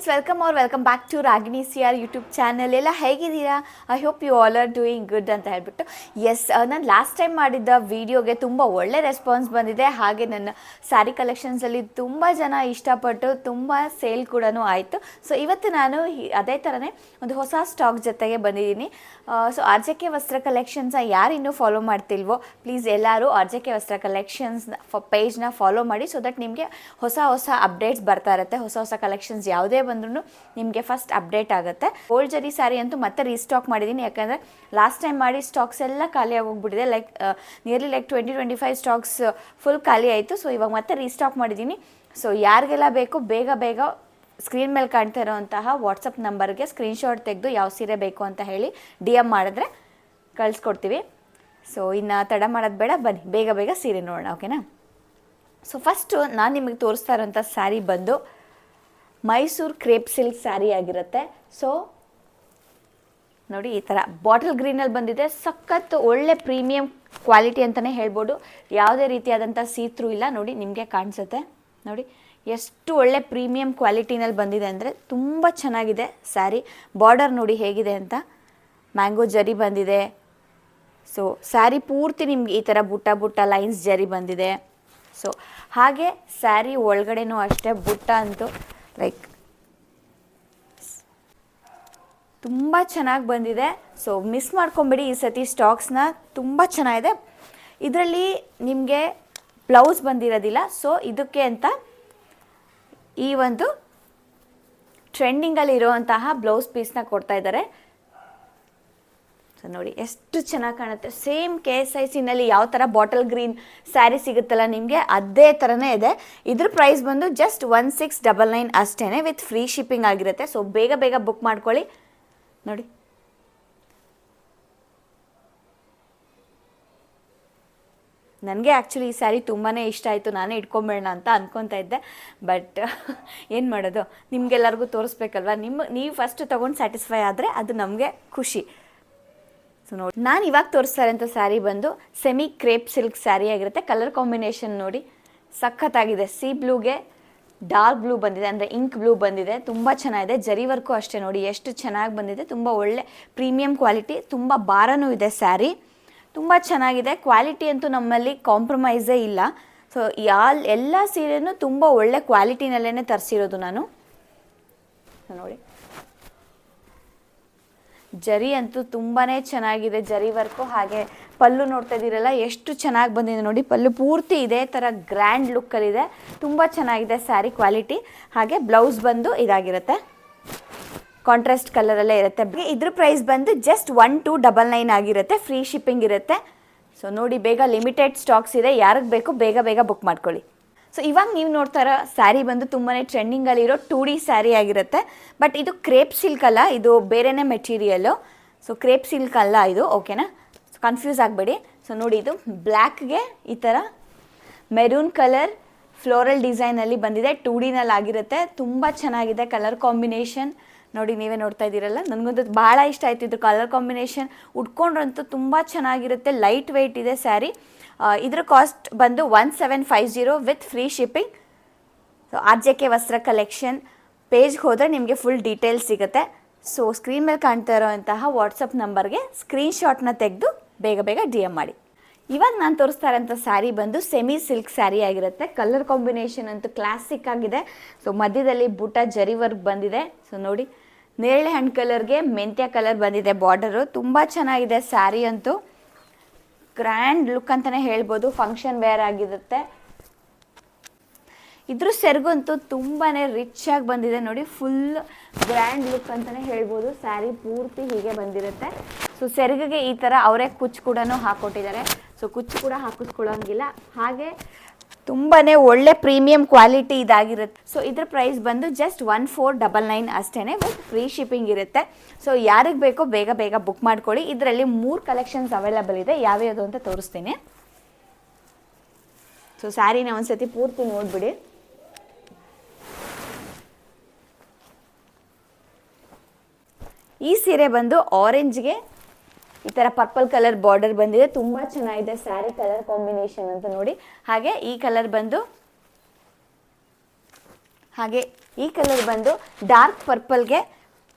Friends, welcome back to Ragini CR YouTube channel. ಎಲ್ಲ ಹೇಗಿದ್ದೀರಾ? I hope you all are doing good ಅಂತ ಹೇಳ್ಬಿಟ್ಟು. S, ನಾನು ಲಾಸ್ಟ್ ಟೈಮ್ ಮಾಡಿದ್ದ ವೀಡಿಯೋಗೆ ತುಂಬ ಒಳ್ಳೆ ರೆಸ್ಪಾನ್ಸ್ ಬಂದಿದೆ. ಹಾಗೆ ನನ್ನ ಸ್ಯಾರಿ ಕಲೆಕ್ಷನ್ಸಲ್ಲಿ ತುಂಬ ಜನ ಇಷ್ಟಪಟ್ಟು ತುಂಬ ಸೇಲ್ ಕೂಡ ಆಯಿತು. ಸೊ ಇವತ್ತು ನಾನು ಅದೇ ಥರನೇ ಒಂದು ಹೊಸ ಸ್ಟಾಕ್ ಜೊತೆಗೆ ಬಂದಿದ್ದೀನಿ. ಸೊ RJK ವಸ್ತ್ರ ಕಲೆಕ್ಷನ್ಸ್ನ ಯಾರು ಇನ್ನೂ ಫಾಲೋ ಮಾಡ್ತಿಲ್ವೋ ಪ್ಲೀಸ್ ಎಲ್ಲರೂ RJK ವಸ್ತ್ರ ಕಲೆಕ್ಷನ್ಸ್ ಪೇಜ್ನ ಫಾಲೋ ಮಾಡಿ. ಸೊ ದಟ್ ನಿಮಗೆ ಹೊಸ ಅಪ್ಡೇಟ್ಸ್ ಬರ್ತಾ ಇರುತ್ತೆ. ಹೊಸ ಕಲೆಕ್ಷನ್ಸ್ ಯಾವುದೇ ಬಂದ್ರೂ ನಿಮಗೆ ಫಸ್ಟ್ ಅಪ್ಡೇಟ್ ಆಗುತ್ತೆ. ಗೋಲ್ಡ್ ಜರಿ ಸ್ಯಾರಿ ಅಂತೂ ಮತ್ತೆ ರೀಸ್ಟಾಕ್ ಮಾಡಿದ್ದೀನಿ. ಯಾಕಂದರೆ ಲಾಸ್ಟ್ ಟೈಮ್ ಮಾಡಿ ಸ್ಟಾಕ್ಸ್ ಎಲ್ಲ ಖಾಲಿ ಆಗೋಗ್ಬಿಟ್ಟಿದೆ. ನಿಯರ್ಲಿ 20-25 ಸ್ಟಾಕ್ಸ್ ಫುಲ್ ಖಾಲಿ ಆಯಿತು. ಸೊ ಇವಾಗ ಮತ್ತೆ ರೀಸ್ಟಾಕ್ ಮಾಡಿದ್ದೀನಿ. ಸೊ ಯಾರಿಗೆಲ್ಲ ಬೇಕು ಬೇಗ ಸ್ಕ್ರೀನ್ ಮೇಲೆ ಕಾಣ್ತಾ ಇರೋವಂತಹ ವಾಟ್ಸಪ್ ನಂಬರ್ಗೆ ಸ್ಕ್ರೀನ್ಶಾಟ್ ತೆಗೆದು ಯಾವ ಸೀರೆ ಬೇಕು ಅಂತ ಹೇಳಿ DM ಮಾಡಿದ್ರೆ ಕಳಿಸ್ಕೊಡ್ತೀವಿ. ಸೊ ಇನ್ನು ತಡ ಮಾಡೋದು ಬೇಡ, ಬನ್ನಿ ಬೇಗ ಸೀರೆ ನೋಡೋಣ, ಓಕೆನಾ? ಸೊ ಫಸ್ಟು ನಾನು ನಿಮಗೆ ತೋರಿಸ್ತಾ ಇರೋಂಥ ಸ್ಯಾರಿ ಬಂದು ಮೈಸೂರು ಕ್ರೇಪ್ ಸಿಲ್ಕ್ ಸ್ಯಾರಿ ಆಗಿರುತ್ತೆ. ಸೊ ನೋಡಿ, ಈ ಥರ ಬಾಟಲ್ ಗ್ರೀನಲ್ಲಿ ಬಂದಿದೆ. ಸಖತ್ ಒಳ್ಳೆ ಪ್ರೀಮಿಯಂ ಕ್ವಾಲಿಟಿ ಅಂತಲೇ ಹೇಳ್ಬೋದು. ಯಾವುದೇ ರೀತಿಯಾದಂಥ ಸೀತ್ರೂ ಇಲ್ಲ. ನೋಡಿ, ನಿಮಗೆ ಕಾಣಿಸುತ್ತೆ. ನೋಡಿ ಎಷ್ಟು ಒಳ್ಳೆ ಪ್ರೀಮಿಯಂ ಕ್ವಾಲಿಟಿನಲ್ಲಿ ಬಂದಿದೆ ಅಂದರೆ ತುಂಬ ಚೆನ್ನಾಗಿದೆ ಸ್ಯಾರಿ. ಬಾರ್ಡರ್ ನೋಡಿ ಹೇಗಿದೆ ಅಂತ, ಮ್ಯಾಂಗೋ ಜರಿ ಬಂದಿದೆ. ಸೊ ಸ್ಯಾರಿ ಪೂರ್ತಿ ನಿಮ್ಗೆ ಈ ಥರ ಬುಟ್ಟ ಲೈನ್ಸ್ ಜರಿ ಬಂದಿದೆ. ಸೊ ಹಾಗೆ ಸ್ಯಾರಿ ಒಳಗಡೆನೂ ಅಷ್ಟೇ ಬುಟ್ಟ ಅಂತೂ ತುಂಬ ಚೆನ್ನಾಗಿ ಬಂದಿದೆ. ಸೊ ಮಿಸ್ ಮಾಡ್ಕೊಂಬಿಡಿ ಈ ಸತಿ ಸ್ಟಾಕ್ಸ್ನ. ತುಂಬ ಚೆನ್ನಾಗಿದೆ. ಇದರಲ್ಲಿ ನಿಮಗೆ ಬ್ಲೌಸ್ ಬಂದಿರೋದಿಲ್ಲ. ಸೊ ಇದಕ್ಕೆ ಅಂತ ಈ ಒಂದು ಟ್ರೆಂಡಿಂಗಲ್ಲಿ ಇರುವಂತಹ ಬ್ಲೌಸ್ ಪೀಸ್ನ ಕೊಡ್ತಾ ಇದ್ದಾರೆ. ಸೊ ನೋಡಿ ಎಷ್ಟು ಚೆನ್ನಾಗಿ ಕಾಣುತ್ತೆ. ಸೇಮ್ KSICನಲ್ಲಿ ಯಾವ ಥರ ಬಾಟಲ್ ಗ್ರೀನ್ ಸ್ಯಾರಿ ಸಿಗುತ್ತಲ್ಲ ನಿಮಗೆ, ಅದೇ ಥರನೇ ಇದೆ. ಇದ್ರ ಪ್ರೈಸ್ ಬಂದು ಜಸ್ಟ್ 1699 ಅಷ್ಟೇ, ವಿತ್ ಫ್ರೀ ಶಿಪ್ಪಿಂಗ್ ಆಗಿರುತ್ತೆ. ಸೊ ಬೇಗ ಬುಕ್ ಮಾಡ್ಕೊಳ್ಳಿ. ನೋಡಿ, ನನಗೆ ಆ್ಯಕ್ಚುಲಿ ಈ ಸ್ಯಾರಿ ತುಂಬಾ ಇಷ್ಟ ಆಯಿತು. ನಾನೇ ಇಟ್ಕೊಂಬೇಡ ಅಂತ ಅಂದ್ಕೊತಾ ಇದ್ದೆ. ಬಟ್ ಏನು ಮಾಡೋದು, ನಿಮಗೆಲ್ಲರಿಗೂ ತೋರಿಸ್ಬೇಕಲ್ವ. ನೀವು ಫಸ್ಟ್ ತೊಗೊಂಡು ಸ್ಯಾಟಿಸ್ಫೈ ಆದರೆ ಅದು ನಮಗೆ ಖುಷಿ. ಸೊ ನೋಡಿ, ನಾನು ಇವಾಗ ತೋರಿಸ್ತಾ ಇರೋಂಥ ಸ್ಯಾರಿ ಬಂದು ಸೆಮಿ ಕ್ರೇಪ್ ಸಿಲ್ಕ್ ಸ್ಯಾರಿ ಆಗಿರುತ್ತೆ. ಕಲರ್ ಕಾಂಬಿನೇಷನ್ ನೋಡಿ ಸಖತ್ತಾಗಿದೆ. ಸಿ ಬ್ಲೂಗೆ ಡಾರ್ಕ್ ಬ್ಲೂ ಬಂದಿದೆ, ಅಂದರೆ ಇಂಕ್ ಬ್ಲೂ ಬಂದಿದೆ. ತುಂಬ ಚೆನ್ನಾಗಿದೆ. ಜರಿ ವರ್ಕು ಅಷ್ಟೇ ನೋಡಿ ಎಷ್ಟು ಚೆನ್ನಾಗಿ ಬಂದಿದೆ. ತುಂಬ ಒಳ್ಳೆ ಪ್ರೀಮಿಯಂ ಕ್ವಾಲಿಟಿ. ತುಂಬ ಭಾರನೂ ಇದೆ ಸ್ಯಾರಿ. ತುಂಬ ಚೆನ್ನಾಗಿದೆ. ಕ್ವಾಲಿಟಿ ಅಂತೂ ನಮ್ಮಲ್ಲಿ ಕಾಂಪ್ರಮೈಸೇ ಇಲ್ಲ. ಸೊ ಎಲ್ಲ ಸೀರೆನೂ ತುಂಬ ಒಳ್ಳೆ ಕ್ವಾಲಿಟಿನಲ್ಲೇ ತರಿಸಿರೋದು ನಾನು. ನೋಡಿ, ಜರಿ ಅಂತೂ ತುಂಬಾ ಚೆನ್ನಾಗಿದೆ. ಜರಿ ವರ್ಕು ಹಾಗೆ ಪಲ್ಲು ನೋಡ್ತಾ ಇದ್ದೀರಲ್ಲ ಎಷ್ಟು ಚೆನ್ನಾಗಿ ಬಂದಿದೆ ನೋಡಿ. ಪಲ್ಲು ಪೂರ್ತಿ ಇದೇ ಥರ ಗ್ರ್ಯಾಂಡ್ ಲುಕ್ಕಲ್ಲಿದೆ. ತುಂಬ ಚೆನ್ನಾಗಿದೆ ಸ್ಯಾರಿ ಕ್ವಾಲಿಟಿ. ಹಾಗೆ ಬ್ಲೌಸ್ ಬಂದು ಇದಾಗಿರುತ್ತೆ, ಕಾಂಟ್ರಾಸ್ಟ್ ಕಲರಲ್ಲೇ ಇರುತ್ತೆ. ಇದ್ರ ಪ್ರೈಸ್ ಬಂದು ಜಸ್ಟ್ 1299 ಆಗಿರುತ್ತೆ. ಫ್ರೀ ಶಿಪ್ಪಿಂಗ್ ಇರುತ್ತೆ. ಸೊ ನೋಡಿ, ಬೇಗ ಲಿಮಿಟೆಡ್ ಸ್ಟಾಕ್ಸ್ ಇದೆ. ಯಾರಿಗೆ ಬೇಕು ಬೇಗ ಬುಕ್ ಮಾಡ್ಕೊಳ್ಳಿ. ಸೊ ಇವಾಗ ನೀವು ನೋಡ್ತಾ ಇರೋ ಸ್ಯಾರಿ ಬಂದು ತುಂಬಾ ಟ್ರೆಂಡಿಂಗಲ್ಲಿರೋ 2D ಸ್ಯಾರಿ ಆಗಿರುತ್ತೆ. ಬಟ್ ಇದು ಕ್ರೇಪ್ ಸಿಲ್ಕ್ ಅಲ್ಲ, ಇದು ಬೇರೆನೇ ಮೆಟೀರಿಯಲ್ಲು. ಸೊ ಕ್ರೇಪ್ ಸಿಲ್ಕ್ ಅಲ್ಲ ಇದು, ಓಕೆನಾ? ಸೊ ಕನ್ಫ್ಯೂಸ್ ಆಗಬೇಡಿ. ಸೊ ನೋಡಿ, ಇದು ಬ್ಲ್ಯಾಕ್ಗೆ ಈ ಥರ ಮೆರೂನ್ ಕಲರ್ ಫ್ಲೋರಲ್ ಡಿಸೈನಲ್ಲಿ ಬಂದಿದೆ. 2Dನಲ್ಲಿ ಆಗಿರುತ್ತೆ. ತುಂಬ ಚೆನ್ನಾಗಿದೆ ಕಲರ್ ಕಾಂಬಿನೇಷನ್. ನೋಡಿ, ನೀವೇ ನೋಡ್ತಾ ಇದ್ದೀರಲ್ಲ, ನನಗಂತೂ ಭಾಳ ಇಷ್ಟ ಆಯಿತು ಇದು ಕಲರ್ ಕಾಂಬಿನೇಷನ್. ಉಟ್ಕೊಂಡ್ರಂತೂ ತುಂಬ ಚೆನ್ನಾಗಿರುತ್ತೆ. ಲೈಟ್ ವೆಯ್ಟ್ ಇದೆ ಸ್ಯಾರಿ. ಇದ್ರ ಕಾಸ್ಟ್ ಬಂದು 1750 with free shipping. So RJK ವಸ್ತ್ರ ಕಲೆಕ್ಷನ್ ಪೇಜ್ಗೆ ಹೋದರೆ ನಿಮಗೆ ಫುಲ್ ಡೀಟೇಲ್ಸ್ ಸಿಗುತ್ತೆ. ಸೊ ಸ್ಕ್ರೀನ್ ಮೇಲೆ ಕಾಣ್ತಾ ಇರೋಂತಹ ವಾಟ್ಸಪ್ ನಂಬರ್ಗೆ ಸ್ಕ್ರೀನ್ಶಾಟ್ನ ತೆಗೆದು ಬೇಗ DM ಮಾಡಿ. ಇವಾಗ ನಾನು ತೋರಿಸ್ತಾ ಇರೋಂಥ ಸ್ಯಾರಿ ಬಂದು ಸೆಮಿ ಸಿಲ್ಕ್ ಸ್ಯಾರಿ ಆಗಿರುತ್ತೆ. ಕಲರ್ ಕಾಂಬಿನೇಷನ್ ಅಂತೂ ಕ್ಲಾಸಿಕ್ ಆಗಿದೆ. ಸೊ ಮಧ್ಯದಲ್ಲಿ ಬುಟ್ಟ ಜರಿ ವರ್ಕ್ ಬಂದಿದೆ. ಸೊ ನೋಡಿ, ನೇರಳೆ ಹಣ್ಣು ಕಲರ್ಗೆ ಮೆಂತ್ಯ ಕಲರ್ ಬಂದಿದೆ ಬಾರ್ಡರು. ತುಂಬ ಚೆನ್ನಾಗಿದೆ ಸ್ಯಾರಿ ಅಂತೂ. ಗ್ರ್ಯಾಂಡ್ ಲುಕ್ ಅಂತಲೇ ಹೇಳ್ಬೋದು. ಫಂಕ್ಷನ್ ವೇರ್ ಆಗಿರುತ್ತೆ. ಇದ್ರ ಸೆರಗಂತೂ ತುಂಬಾ ರಿಚ್ ಆಗಿ ಬಂದಿದೆ ನೋಡಿ. ಫುಲ್ ಗ್ರ್ಯಾಂಡ್ ಲುಕ್ ಅಂತಲೇ ಹೇಳ್ಬೋದು. ಸ್ಯಾರಿ ಪೂರ್ತಿ ಹೀಗೆ ಬಂದಿರುತ್ತೆ. ಸೊ ಸೆರಗಿಗೆ ಈ ಥರ ಅವರೇ ಕುಚ್ಚು ಕೂಡ ಹಾಕ್ಕೊಟ್ಟಿದ್ದಾರೆ. ಸೊ ಕುಚ್ಚು ಕೂಡ ಹಾಕಿಸ್ಕೊಳ್ಳೋಂಗಿಲ್ಲ. ಹಾಗೆ ತುಂಬಾ ಒಳ್ಳೆ ಪ್ರೀಮಿಯಂ ಕ್ವಾಲಿಟಿ ಇದಾಗಿರುತ್ತೆ. ಸೊ ಇದ್ರ ಪ್ರೈಸ್ ಬಂದು ಜಸ್ಟ್ 1499 ಅಷ್ಟೇ, ವಿತ್ ಫ್ರೀ ಶಿಪ್ಪಿಂಗ್ ಇರುತ್ತೆ. ಸೊ ಯಾರಿಗೆ ಬೇಕೋ ಬೇಗ ಬುಕ್ ಮಾಡ್ಕೊಳ್ಳಿ. ಇದರಲ್ಲಿ 3 ಕಲೆಕ್ಷನ್ಸ್ ಅವೈಲೇಬಲ್ ಇದೆ. ಯಾವ್ಯಾವುದು ಅಂತ ತೋರಿಸ್ತೀನಿ. ಸೊ ಸ್ಯಾರಿನ ಒಂದ್ಸತಿ ಪೂರ್ತಿ ನೋಡಿಬಿಡಿ. ಈ ಸೀರೆ ಬಂದು ಆರೆಂಜ್ಗೆ ಈ ಥರ ಪರ್ಪಲ್ ಕಲರ್ ಬಾರ್ಡರ್ ಬಂದಿದೆ. ತುಂಬ ಚೆನ್ನಾಗಿದೆ ಸ್ಯಾರಿ ಕಲರ್ ಕಾಂಬಿನೇಷನ್ ಅಂತ ನೋಡಿ. ಹಾಗೆ ಈ ಕಲರ್ ಬಂದು ಹಾಗೆ ಈ ಕಲರ್ ಬಂದು ಡಾರ್ಕ್ ಪರ್ಪಲ್ಗೆ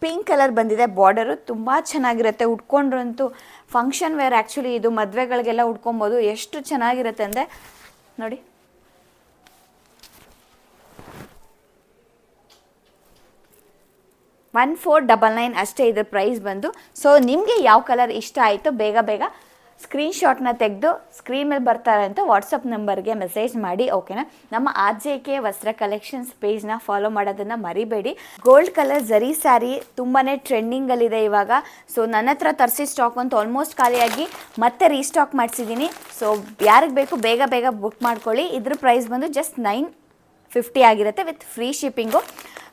ಪಿಂಕ್ ಕಲರ್ ಬಂದಿದೆ. ಬಾರ್ಡರು ತುಂಬ ಚೆನ್ನಾಗಿರುತ್ತೆ, ಉಟ್ಕೊಂಡ್ರಂತೂ ಫಂಕ್ಷನ್ ವೇರ್. ಆ್ಯಕ್ಚುಲಿ ಇದು ಮದುವೆಗಳಿಗೆಲ್ಲ ಉಟ್ಕೊಬೋದು. ಎಷ್ಟು ಚೆನ್ನಾಗಿರುತ್ತೆ ಅಂದರೆ ನೋಡಿ. $1499 ಅಷ್ಟೇ ಇದ್ರ ಪ್ರೈಸ್ ಬಂದು. ಸೊ ನಿಮಗೆ ಯಾವ ಕಲರ್ ಇಷ್ಟ ಆಯಿತು ಬೇಗ ಬೇಗ ಸ್ಕ್ರೀನ್ಶಾಟ್ನ ತೆಗೆದು ಸ್ಕ್ರೀನ್ ಮೇಲೆ ಬರ್ತಾರೆ ಅಂತ ವಾಟ್ಸಪ್ ನಂಬರ್ಗೆ ಮೆಸೇಜ್ ಮಾಡಿ, ಓಕೆನಾ. ನಮ್ಮ RJK ವಸ್ತ್ರ ಕಲೆಕ್ಷನ್ಸ್ ಪೇಜ್ನ ಫಾಲೋ ಮಾಡೋದನ್ನು ಮರಿಬೇಡಿ. ಗೋಲ್ಡ್ ಕಲರ್ ಜರಿ ಸ್ಯಾರಿ ತುಂಬಾ ಟ್ರೆಂಡಿಂಗಲ್ಲಿದೆ ಇವಾಗ. ಸೊ ನನ್ನ ಹತ್ರ ತರಿಸಿ ಸ್ಟಾಕ್ ಅಂತೂ ಆಲ್ಮೋಸ್ಟ್ ಖಾಲಿಯಾಗಿ ಮತ್ತೆ ರೀಸ್ಟಾಕ್ ಮಾಡಿಸಿದ್ದೀನಿ. ಸೊ ಯಾರಿಗೆ ಬೇಕು ಬೇಗ ಬೇಗ ಬುಕ್ ಮಾಡ್ಕೊಳ್ಳಿ. ಇದ್ರ ಪ್ರೈಸ್ ಬಂದು ಜಸ್ಟ್ $950 ಆಗಿರುತ್ತೆ ವಿತ್ ಫ್ರೀ ಶಿಪ್ಪಿಂಗು.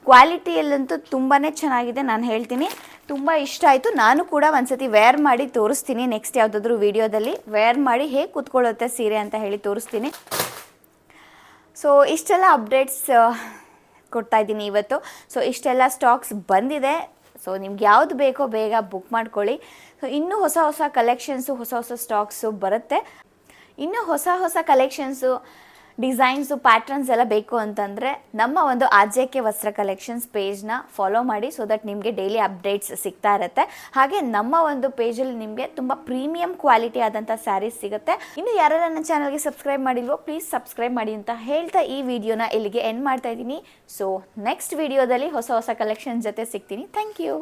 ಕ್ವಾಲಿಟಿಯಲ್ಲಂತೂ ತುಂಬಾ ಚೆನ್ನಾಗಿದೆ, ನಾನು ಹೇಳ್ತೀನಿ. ತುಂಬ ಇಷ್ಟ ಆಯಿತು. ನಾನು ಕೂಡ ಒಂದ್ಸತಿ ವೇರ್ ಮಾಡಿ ತೋರಿಸ್ತೀನಿ ನೆಕ್ಸ್ಟ್ ಯಾವುದಾದ್ರೂ ವೀಡಿಯೋದಲ್ಲಿ. ವೇರ್ ಮಾಡಿ ಹೇಗೆ ಕೂತ್ಕೊಳ್ಳುತ್ತೆ ಸೀರೆ ಅಂತ ಹೇಳಿ ತೋರಿಸ್ತೀನಿ. ಸೊ ಇಷ್ಟೆಲ್ಲ ಅಪ್ಡೇಟ್ಸ್ ಕೊಡ್ತಾಯಿದ್ದೀನಿ ಇವತ್ತು. ಸೊ ಇಷ್ಟೆಲ್ಲ ಸ್ಟಾಕ್ಸ್ ಬಂದಿದೆ. ಸೊ ನಿಮ್ಗೆ ಯಾವುದು ಬೇಕೋ ಬೇಗ ಬುಕ್ ಮಾಡ್ಕೊಳ್ಳಿ. ಸೊ ಇನ್ನೂ ಹೊಸ ಹೊಸ ಕಲೆಕ್ಷನ್ಸು, ಹೊಸ ಹೊಸ ಸ್ಟಾಕ್ಸು ಬರುತ್ತೆ. ಇನ್ನೂ ಹೊಸ ಹೊಸ ಕಲೆಕ್ಷನ್ಸು, ಡಿಸೈನ್ಸು, ಪ್ಯಾಟ್ರನ್ಸ್ ಎಲ್ಲ ಬೇಕು ಅಂತಂದರೆ ನಮ್ಮ ಒಂದು RJK ವಸ್ತ್ರ ಕಲೆಕ್ಷನ್ಸ್ ಪೇಜ್ನ ಫಾಲೋ ಮಾಡಿ. ಸೊ ದಟ್ ನಿಮಗೆ ಡೈಲಿ ಅಪ್ಡೇಟ್ಸ್ ಸಿಗ್ತಾ ಇರುತ್ತೆ. ಹಾಗೆ ನಮ್ಮ ಒಂದು ಪೇಜಲ್ಲಿ ನಿಮಗೆ ತುಂಬ ಪ್ರೀಮಿಯಂ ಕ್ವಾಲಿಟಿ ಆದಂಥ ಸ್ಯಾರೀಸ್ ಸಿಗುತ್ತೆ. ಇನ್ನು ಯಾರು ನನ್ನ ಚಾನಲ್ಗೆ ಸಬ್ಸ್ಕ್ರೈಬ್ ಮಾಡಿಲ್ವೋ ಪ್ಲೀಸ್ ಸಬ್ಸ್ಕ್ರೈಬ್ ಮಾಡಿ ಅಂತ ಹೇಳ್ತಾ ಈ ವಿಡಿಯೋನ ಇಲ್ಲಿಗೆ ಎಂಡ್ ಮಾಡ್ತಾ ಇದ್ದೀನಿ. ಸೊ ನೆಕ್ಸ್ಟ್ ವಿಡಿಯೋದಲ್ಲಿ ಹೊಸ ಹೊಸ ಕಲೆಕ್ಷನ್ಸ್ ಜೊತೆ ಸಿಗ್ತೀನಿ. Thank you.